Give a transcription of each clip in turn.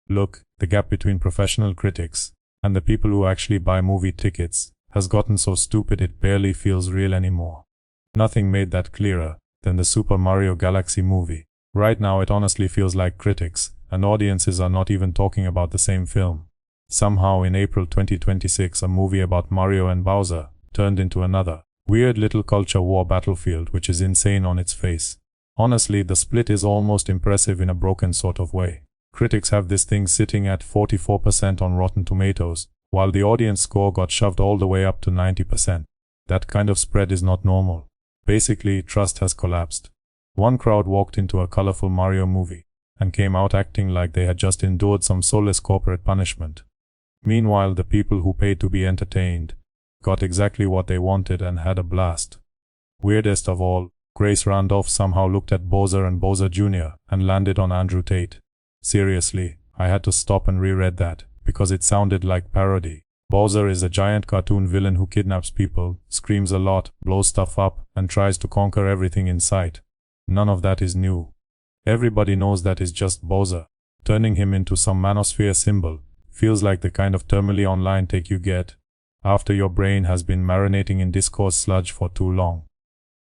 Look, the gap between professional critics and the people who actually buy movie tickets has gotten so stupid it barely feels real anymore. Nothing made that clearer than the Super Mario Galaxy movie. Right now it honestly feels like critics and audiences are not even talking about the same film. Somehow in April 2026 a movie about Mario and Bowser turned into another weird little culture war battlefield which is insane on its face. Honestly, the split is almost impressive in a broken sort of way. Critics have this thing sitting at 44% on Rotten Tomatoes, while the audience score got shoved all the way up to 90%. That kind of spread is not normal. Basically, trust has collapsed. One crowd walked into a colorful Mario movie and came out acting like they had just endured some soulless corporate punishment. Meanwhile, the people who paid to be entertained got exactly what they wanted and had a blast. Weirdest of all, Grace Randolph somehow looked at Bowser and Bowser Jr. and landed on Andrew Tate. Seriously, I had to stop and reread that, because it sounded like parody. Bowser is a giant cartoon villain who kidnaps people, screams a lot, blows stuff up, and tries to conquer everything in sight. None of that is new. Everybody knows that is just Bowser. Turning him into some manosphere symbol feels like the kind of terminally online take you get after your brain has been marinating in discourse sludge for too long.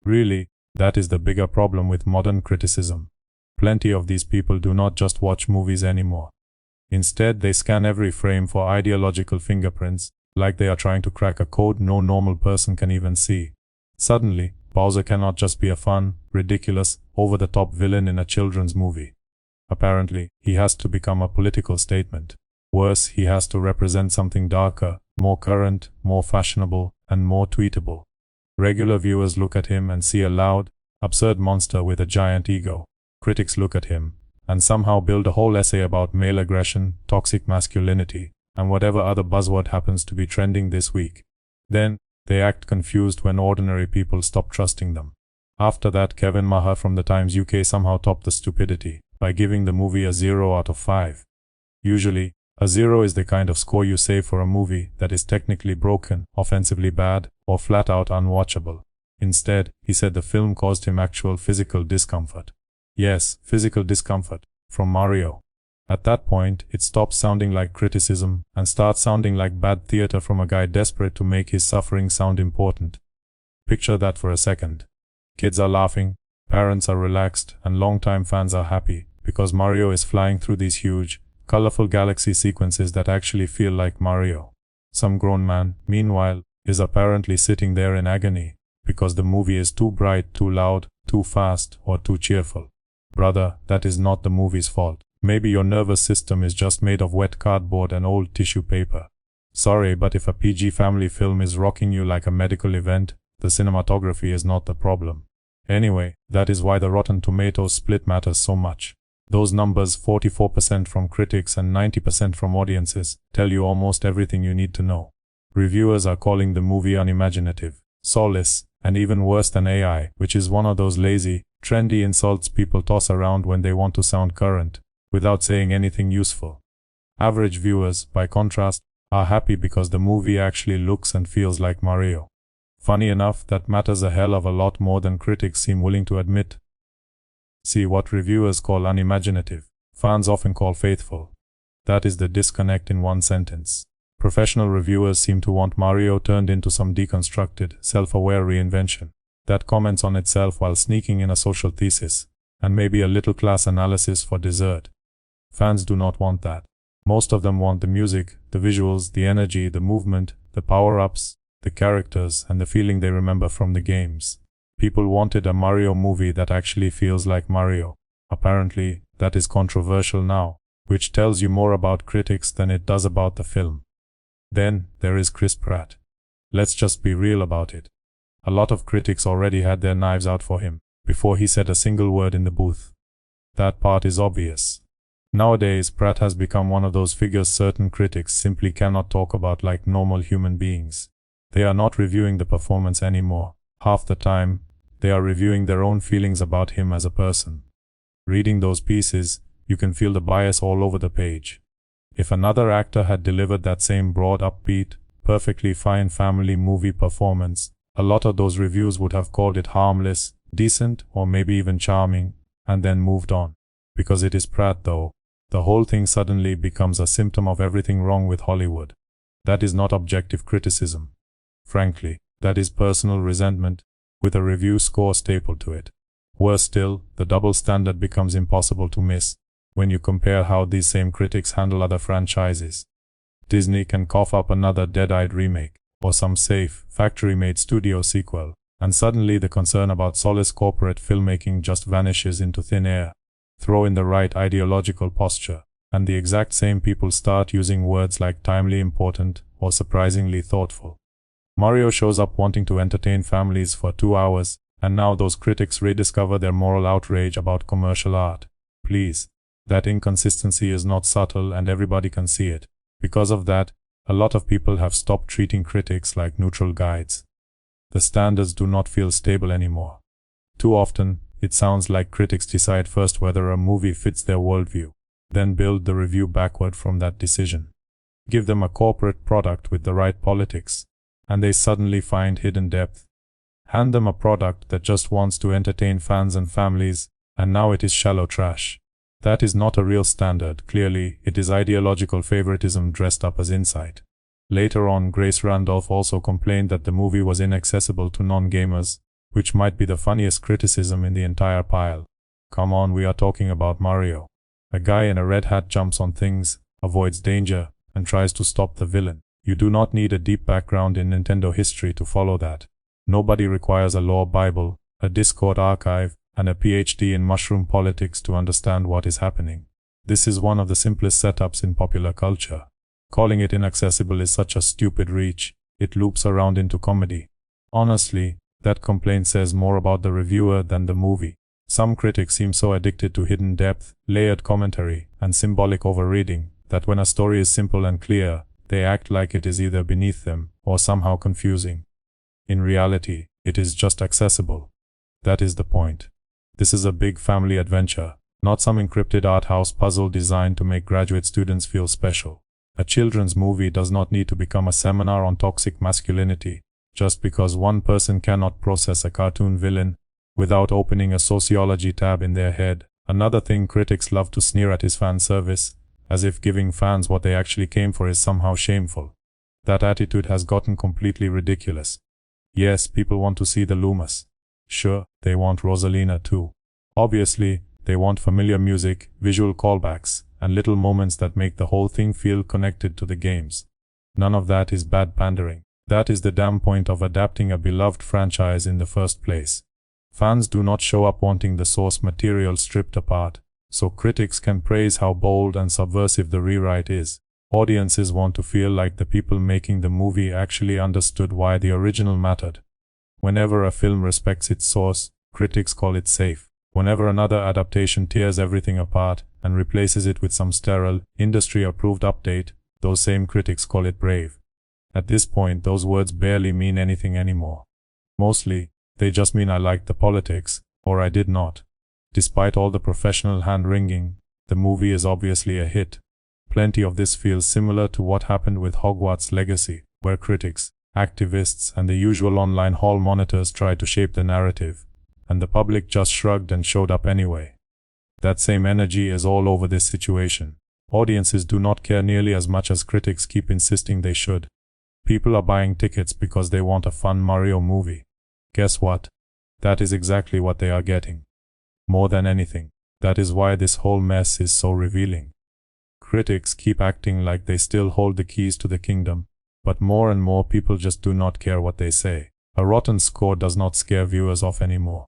Really, that is the bigger problem with modern criticism. Plenty of these people do not just watch movies anymore. Instead, they scan every frame for ideological fingerprints, like they are trying to crack a code no normal person can even see. Suddenly, Bowser cannot just be a fun, ridiculous, over-the-top villain in a children's movie. Apparently, he has to become a political statement. Worse, he has to represent something darker, more current, more fashionable, and more tweetable. Regular viewers look at him and see a loud, absurd monster with a giant ego. Critics look at him and somehow build a whole essay about male aggression, toxic masculinity, and whatever other buzzword happens to be trending this week. Then, they act confused when ordinary people stop trusting them. After that, Kevin Maher from the Times UK somehow topped the stupidity by giving the movie a 0 out of 5. Usually, a 0 is the kind of score you say for a movie that is technically broken, offensively bad, or flat out unwatchable. Instead, he said the film caused him actual physical discomfort. Yes, physical discomfort, from Mario. At that point, it stops sounding like criticism and starts sounding like bad theater from a guy desperate to make his suffering sound important. Picture that for a second. Kids are laughing, parents are relaxed, and longtime fans are happy because Mario is flying through these huge, colorful galaxy sequences that actually feel like Mario. Some grown man, meanwhile, is apparently sitting there in agony because the movie is too bright, too loud, too fast, or too cheerful. Brother, that is not the movie's fault. Maybe your nervous system is just made of wet cardboard and old tissue paper. Sorry, but if a PG family film is rocking you like a medical event, the cinematography is not the problem. Anyway, that is why the Rotten Tomatoes split matters so much. Those numbers, 44% from critics and 90% from audiences, tell you almost everything you need to know. Reviewers are calling the movie unimaginative, soulless, and even worse than AI, which is one of those lazy, trendy insults people toss around when they want to sound current, without saying anything useful. Average viewers, by contrast, are happy because the movie actually looks and feels like Mario. Funny enough, that matters a hell of a lot more than critics seem willing to admit. See, what reviewers call unimaginative, fans often call faithful. That is the disconnect in one sentence. Professional reviewers seem to want Mario turned into some deconstructed, self-aware reinvention that comments on itself while sneaking in a social thesis, and maybe a little class analysis for dessert. Fans do not want that. Most of them want the music, the visuals, the energy, the movement, the power-ups, the characters, and the feeling they remember from the games. People wanted a Mario movie that actually feels like Mario. Apparently, that is controversial now, which tells you more about critics than it does about the film. Then, there is Chris Pratt. Let's just be real about it. A lot of critics already had their knives out for him before he said a single word in the booth. That part is obvious. Nowadays, Pratt has become one of those figures certain critics simply cannot talk about like normal human beings. They are not reviewing the performance anymore. Half the time, they are reviewing their own feelings about him as a person. Reading those pieces, you can feel the bias all over the page. If another actor had delivered that same broad, upbeat, perfectly fine family movie performance, a lot of those reviews would have called it harmless, decent, or maybe even charming, and then moved on. Because it is Pratt though, the whole thing suddenly becomes a symptom of everything wrong with Hollywood. That is not objective criticism. Frankly, that is personal resentment, with a review score stapled to it. Worse still, the double standard becomes impossible to miss when you compare how these same critics handle other franchises. Disney can cough up another dead-eyed remake, or some safe, factory-made studio sequel, and suddenly the concern about soulless corporate filmmaking just vanishes into thin air. Throw in the right ideological posture, and the exact same people start using words like timely important or surprisingly thoughtful. Mario shows up wanting to entertain families for 2 hours, and now those critics rediscover their moral outrage about commercial art. Please. That inconsistency is not subtle and everybody can see it. Because of that, a lot of people have stopped treating critics like neutral guides. The standards do not feel stable anymore. Too often, it sounds like critics decide first whether a movie fits their worldview, then build the review backward from that decision. Give them a corporate product with the right politics, and they suddenly find hidden depth. Hand them a product that just wants to entertain fans and families, and now it is shallow trash. That is not a real standard. Clearly, it is ideological favoritism dressed up as insight. Later on, Grace Randolph also complained that the movie was inaccessible to non-gamers, which might be the funniest criticism in the entire pile. Come on, we are talking about Mario. A guy in a red hat jumps on things, avoids danger, and tries to stop the villain. You do not need a deep background in Nintendo history to follow that. Nobody requires a lore Bible, a Discord archive, and a PhD in mushroom politics to understand what is happening. This is one of the simplest setups in popular culture. Calling it inaccessible is such a stupid reach. It loops around into comedy. Honestly, that complaint says more about the reviewer than the movie. Some critics seem so addicted to hidden depth, layered commentary, and symbolic overreading that when a story is simple and clear, they act like it is either beneath them or somehow confusing. In reality, it is just accessible. That is the point. This is a big family adventure, not some encrypted art house puzzle designed to make graduate students feel special. A children's movie does not need to become a seminar on toxic masculinity, just because one person cannot process a cartoon villain without opening a sociology tab in their head. Another thing critics love to sneer at is fan service, as if giving fans what they actually came for is somehow shameful. That attitude has gotten completely ridiculous. Yes, people want to see the Loomis. Sure, they want Rosalina too. Obviously, they want familiar music, visual callbacks, and little moments that make the whole thing feel connected to the games. None of that is bad pandering. That is the damn point of adapting a beloved franchise in the first place. Fans do not show up wanting the source material stripped apart, so critics can praise how bold and subversive the rewrite is. Audiences want to feel like the people making the movie actually understood why the original mattered. Whenever a film respects its source, critics call it safe. Whenever another adaptation tears everything apart and replaces it with some sterile, industry-approved update, those same critics call it brave. At this point, those words barely mean anything anymore. Mostly, they just mean I liked the politics, or I did not. Despite all the professional hand-wringing, the movie is obviously a hit. Plenty of this feels similar to what happened with Hogwarts Legacy, where critics, activists, and the usual online hall monitors tried to shape the narrative, and the public just shrugged and showed up anyway. That same energy is all over this situation. Audiences do not care nearly as much as critics keep insisting they should. People are buying tickets because they want a fun Mario movie. Guess what? That is exactly what they are getting. More than anything, that is why this whole mess is so revealing. Critics keep acting like they still hold the keys to the kingdom, but more and more people just do not care what they say. A rotten score does not scare viewers off anymore.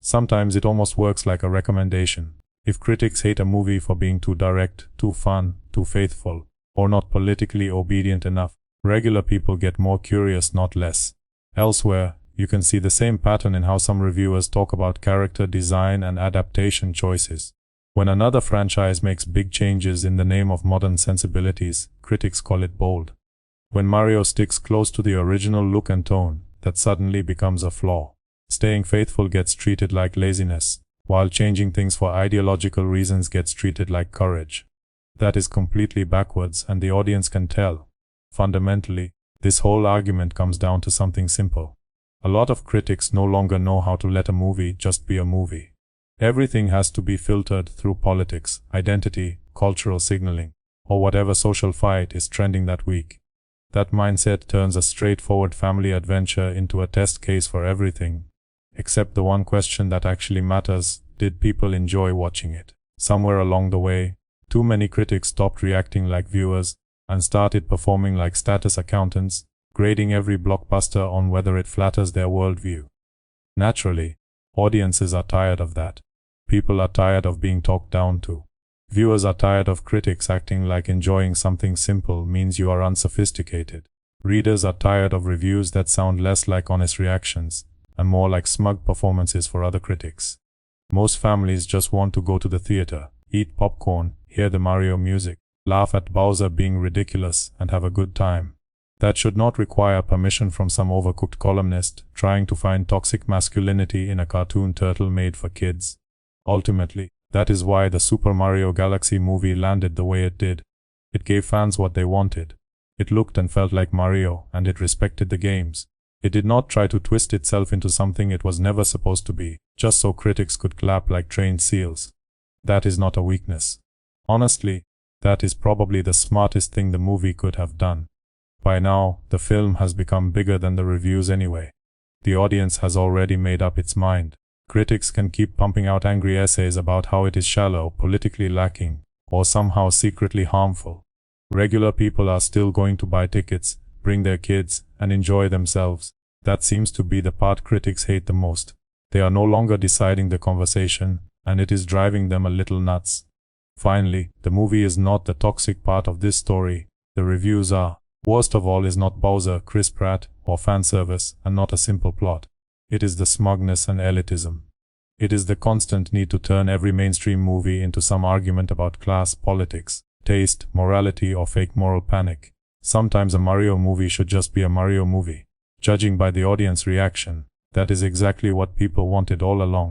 Sometimes it almost works like a recommendation. If critics hate a movie for being too direct, too fun, too faithful, or not politically obedient enough, regular people get more curious, not less. Elsewhere, you can see the same pattern in how some reviewers talk about character design and adaptation choices. When another franchise makes big changes in the name of modern sensibilities, critics call it bold. When Mario sticks close to the original look and tone, that suddenly becomes a flaw. Staying faithful gets treated like laziness, while changing things for ideological reasons gets treated like courage. That is completely backwards, and the audience can tell. Fundamentally, this whole argument comes down to something simple. A lot of critics no longer know how to let a movie just be a movie. Everything has to be filtered through politics, identity, cultural signaling, or whatever social fight is trending that week. That mindset turns a straightforward family adventure into a test case for everything, except the one question that actually matters: did people enjoy watching it? Somewhere along the way, too many critics stopped reacting like viewers and started performing like status accountants, grading every blockbuster on whether it flatters their worldview. Naturally, audiences are tired of that. People are tired of being talked down to. Viewers are tired of critics acting like enjoying something simple means you are unsophisticated. Readers are tired of reviews that sound less like honest reactions and more like smug performances for other critics. Most families just want to go to the theater, eat popcorn, hear the Mario music, laugh at Bowser being ridiculous, and have a good time. That should not require permission from some overcooked columnist trying to find toxic masculinity in a cartoon turtle made for kids. Ultimately, that is why the Super Mario Galaxy movie landed the way it did. It gave fans what they wanted. It looked and felt like Mario, and it respected the games. It did not try to twist itself into something it was never supposed to be, just so critics could clap like trained seals. That is not a weakness. Honestly, that is probably the smartest thing the movie could have done. By now, the film has become bigger than the reviews anyway. The audience has already made up its mind. Critics can keep pumping out angry essays about how it is shallow, politically lacking, or somehow secretly harmful. Regular people are still going to buy tickets, bring their kids, and enjoy themselves. That seems to be the part critics hate the most. They are no longer deciding the conversation, and it is driving them a little nuts. Finally, the movie is not the toxic part of this story. The reviews are. Worst of all is not Bowser, Chris Pratt, or fan service, and not a simple plot. It is the smugness and elitism. It is the constant need to turn every mainstream movie into some argument about class, politics, taste, morality, or fake moral panic. Sometimes a Mario movie should just be a Mario movie. Judging by the audience reaction, that is exactly what people wanted all along.